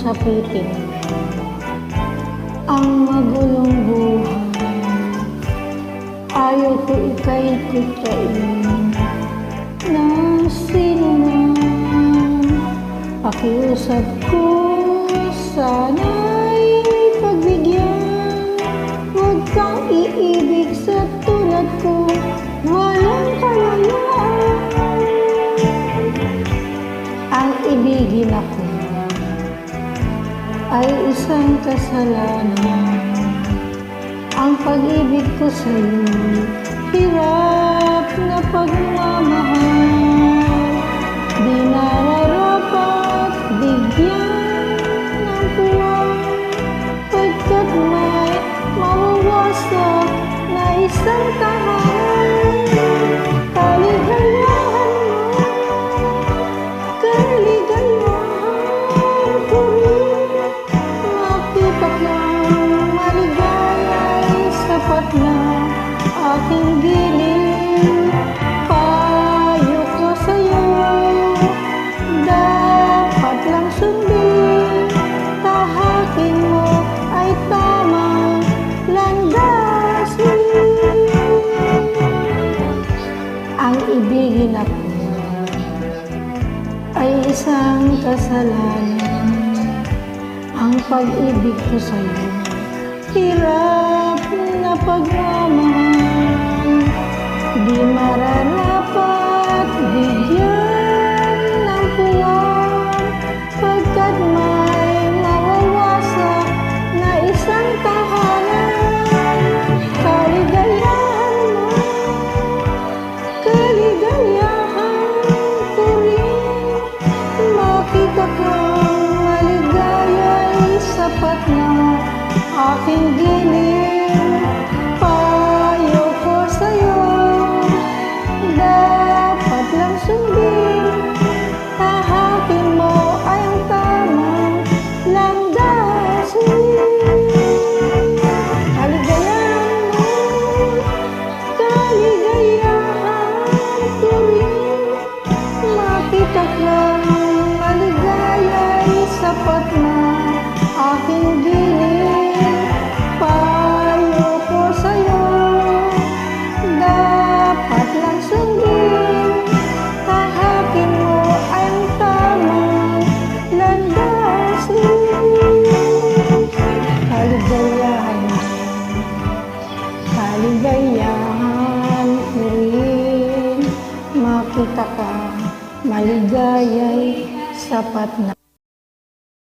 sapitin ang magulong buhay. Ayaw ko ika'y kutsain ng sino man. Pakiusap ko, sana'y pagbigyan. Huwag kang iibig sa tulad ko, walang kalayaan. Ang ibigin ako ay isang kasalanan. Ang pag-ibig ko sa'yo, hirap na pagmamahal. Di nararapat bigyan ng puwang, pagkat may mawawasak na isang tahanan. Kaligayahan mo, kaligayahan ko rin. Makita kang maligaya'y sapat na aking giling. Payo ko sa'yo, dapat lang sundin. Tahakin mo ay tamang landasin. Ang ibigin ako ay isang kasalanan. Ang pag-ibig ko sa'yo, hirap na pagmamahal. Di mararapat bigyan ng puwang, pagkat may mawawasak na isang tahanan. Kaligayahan mo, kaligayahan ko rin. Makita kang maligaya'y sapat na aking giling. Payo ko sa'yo, dapat lang sundin. Tahakin mo ay ang tamang landasin. Kaligayahan mo, kaligayahan ko rin. Makita kang maligaya'y sapat na aking giling. Payo ko sa'yo, dapat lang sundin. Tahakin mo ay ang tamang landasin. Kaligayahan mo, kaligayahan ko rin. Makita ka, maligaya'y sapat na